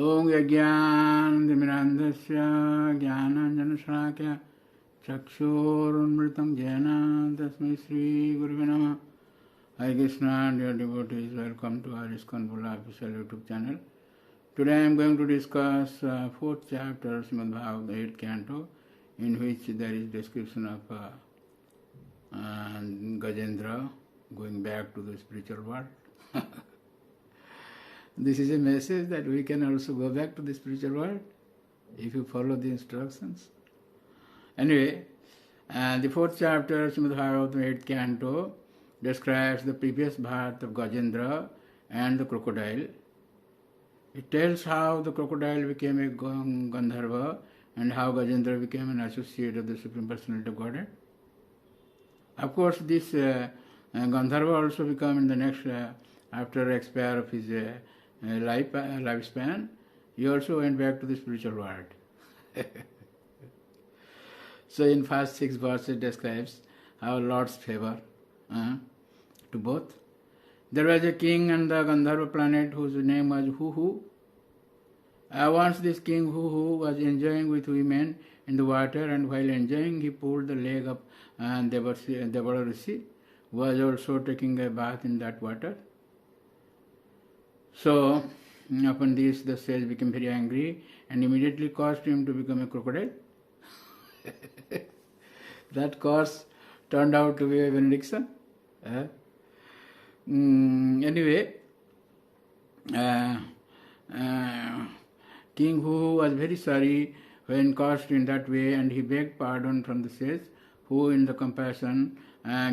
Om Yajnanandmirandasya Jnananjanasrakya Chakshurunmritam Jena Tasmai Sri Gurave Namah. Hare Krishna, dear devotees, welcome to our ISKCON official YouTube channel. Today I am going to discuss fourth chapter, Srimad Bhagavatam, the 8th canto, in which there is description of Gajendra going back to the spiritual world. This is a message that we can also go back to the spiritual world if you follow the instructions. Anyway, the fourth chapter, Srimad Bhagavatam, 8th canto, describes the previous birth of Gajendra and the crocodile. It tells how the crocodile became a Gandharva and how Gajendra became an associate of the Supreme Personality of Godhead. Of course, this Gandharva also became in the next, after expire of his lifespan, he also went back to the spiritual world. So in first 6 verses describes our Lord's favor to both. There was a king on the Gandharva planet whose name was Huhu. Once this king Huhu was enjoying with women in the water, and while enjoying he pulled the leg of Devara Rishi, who was also taking a bath in that water. So upon this the sage became very angry and immediately caused him to become a crocodile. That course turned out to be a benediction. Anyway, King Hu was very sorry when caused in that way, and he begged pardon from the sage, who in the compassion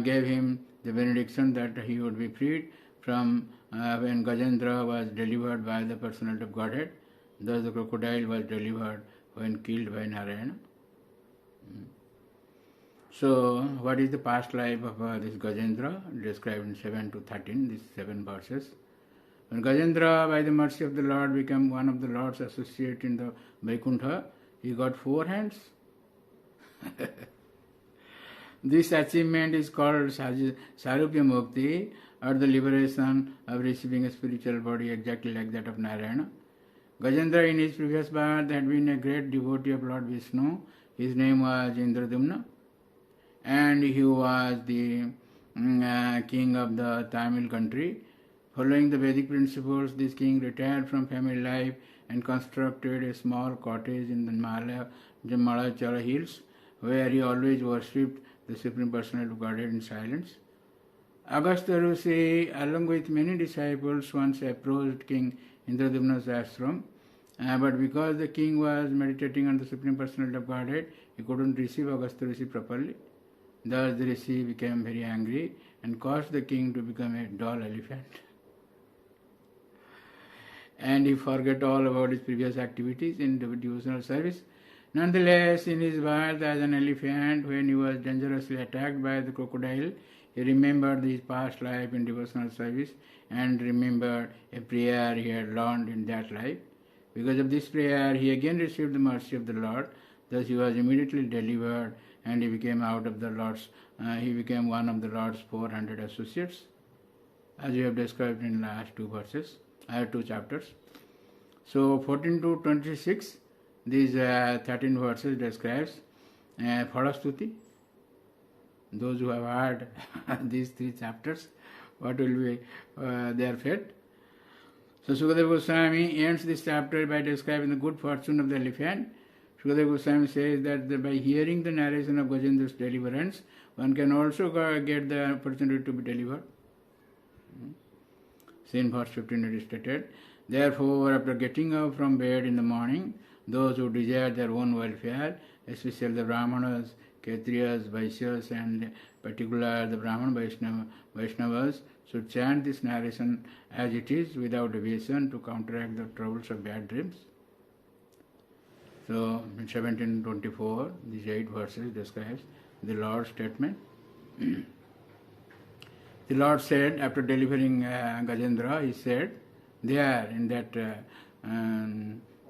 gave him the benediction that he would be freed from when Gajendra was delivered by the personality of Godhead. Thus the crocodile was delivered when killed by Narayana. So, what is the past life of this Gajendra, described in 7 to 13, these 7 verses. When Gajendra, by the mercy of the Lord, became one of the Lord's associates in the Vaikuntha, he got 4 hands. This achievement is called Sarupya Mukti, or the liberation of receiving a spiritual body exactly like that of Narayana. Gajendra in his previous birth had been a great devotee of Lord Vishnu. His name was Indradumna, and he was the king of the Tamil country. Following the Vedic principles, this king retired from family life and constructed a small cottage in the Malachala hills, where he always worshipped the Supreme Personality of Godhead in silence. Agastya Rishi, along with many disciples, once approached King Indradumna's ashram, but because the king was meditating on the Supreme Personality of Godhead, he couldn't receive Agastya Rishi properly. Thus the Rishi became very angry and caused the king to become a doll elephant. And he forgot all about his previous activities in devotional service. Nonetheless, in his birth as an elephant, when he was dangerously attacked by the crocodile, he remembered his past life in devotional service and remembered a prayer he had learned in that life. Because of this prayer, he again received the mercy of the Lord. Thus he was immediately delivered, and he became one of the Lord's 400 associates, as we have described in last 2 verses, 2 chapters. So 14 to 26, these 13 verses describes Phalastuti. Those who have heard these 3 chapters, what will be their fate? So Sukadeva Goswami ends this chapter by describing the good fortune of the elephant. Sukadeva Goswami says that by hearing the narration of Gajendra's deliverance, one can also get the opportunity to be delivered. See in verse 15 it is stated, therefore, after getting up from bed in the morning, those who desire their own welfare, especially the Brahmanas, Kshatriyas, Vaishyas, and particularly the Brahman Vaishnavas, should chant this narration as it is without deviation to counteract the troubles of bad dreams. So, in 1724, these 8 verses describes the Lord's statement. The Lord said, after delivering Gajendra, he said, there in that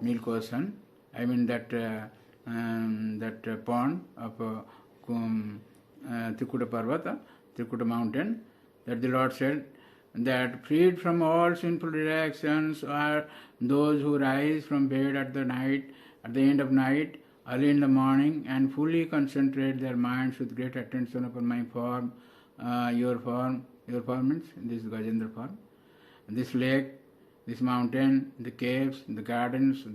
milk ocean, that pond of Trikuta Parvata, Trikuta mountain, that the Lord said, that freed from all sinful reactions are those who rise from bed at the end of night, early in the morning, and fully concentrate their minds with great attention upon my form, your form means this Gajendra form, this lake, this mountain, the caves, the gardens,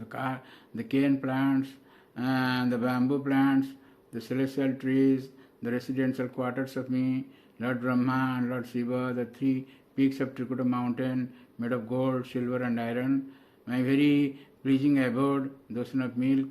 the cane plants, and the bamboo plants, the celestial trees, the residential quarters of me, Lord Brahma and Lord Shiva, the three peaks of Trikuta mountain made of gold, silver and iron, my very pleasing abode, the ocean of milk,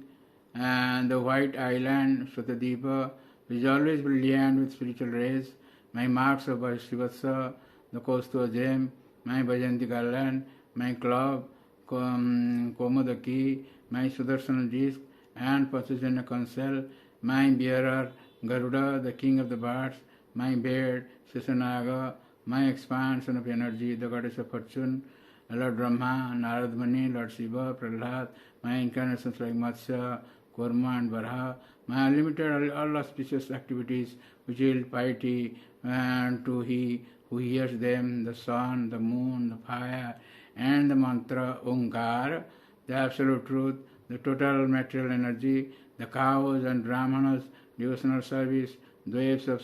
and the white island, Sutadeepa, which is always brilliant with spiritual rays, my marks of Shivatsa, the Kaustuva gem, my Bhajanti garland, my club, Komodaki, my Sudarsana disc, and Pasujanya council, my bearer, Garuda, the king of the birds, my bed, Sesanaga, my expansion of energy, the goddess of fortune, Lord Brahma, Narad Muni, Lord Shiva, Prahlad, my incarnations like Matsya, Kurma and Varaha, my unlimited all auspicious activities which yield piety and to he who hears them, the sun, the moon, the fire, and the mantra Omkar, the absolute truth, the total material energy, the cows and brahmanas, devotional service, the wives of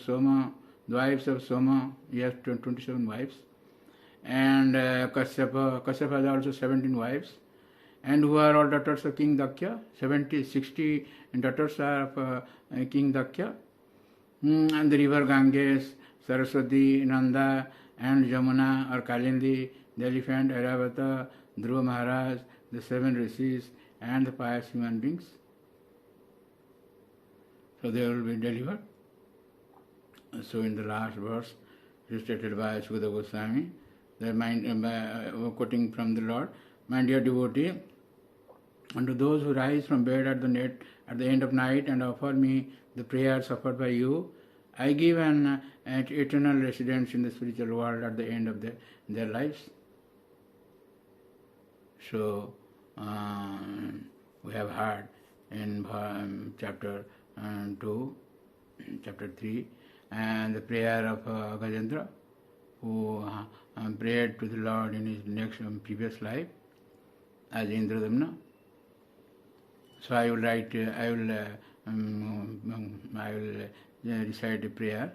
Soma, he has 27 wives, and Kasyapa has also 17 wives, and who are all daughters of King Dakya, 60 daughters are of King Dakya, and the river Ganges, Saraswati, Nanda, and Jamuna or Kalindi, the elephant, Airavata, Dhruva Maharaj, the 7 rishis, and the pious human beings. So they will be delivered. So in the last verse, recited by Sukadeva Goswami, quoting from the Lord, my dear devotee, unto those who rise from bed at the end of night and offer me the prayers offered by you, I give an eternal residence in the spiritual world at the end of their lives. So we have heard in chapter 2, chapter 3, and the prayer of Gajendra, who prayed to the Lord in his previous life as Indradamna. So I will recite a prayer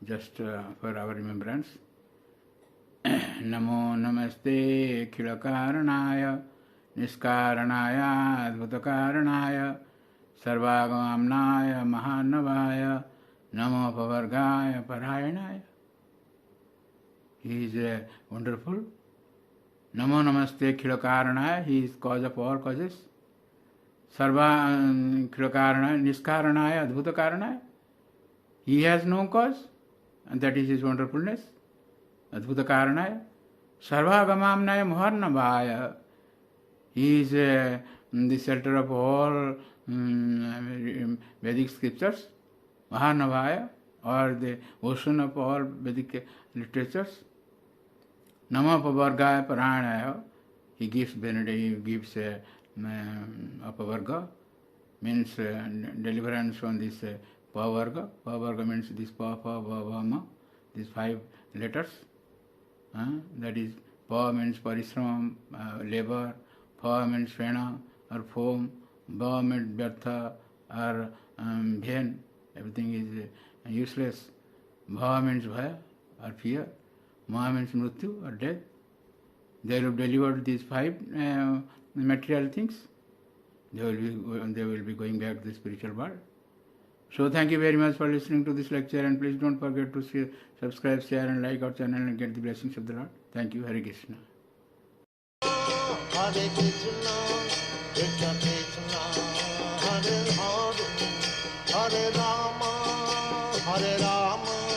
just for our remembrance. Namo namaste khilakaranaya niskaranaya adbhutakaranaya sarvagamamnaya mahanavaya namo pavargaya parayanaya. He is wonderful. Namo namaste khilakaranaya, he is cause of all causes. Sarva khilakaranaya niskaranaya adbhutakaranaya, he has no cause, and that is his wonderfulness. Adbhutakaranaya. Sarvagamamnaya Muharnavaya. He is the shelter of all Vedic scriptures. Mahanavaya, or the ocean of all Vedic literatures. Nama Pavargaya Paranaya. He gives benediction, he gives Apavarga, means deliverance from this Pavarga. Pavarga means this Pa, Pa, Va, Va, Ma, these 5 letters. That is, Pa means Parisram, labor, Pa means Svena or foam, Va means Vyartha or Bhain, everything is useless. Bha means Bhaya or fear, Ma means Mrityu or death. They have delivered these 5 material things. They will be going back to the spiritual world. So thank you very much for listening to this lecture, and please don't forget to subscribe, share and like our channel and get the blessings of the Lord. Thank you. Hare Krishna. Hare Krishna.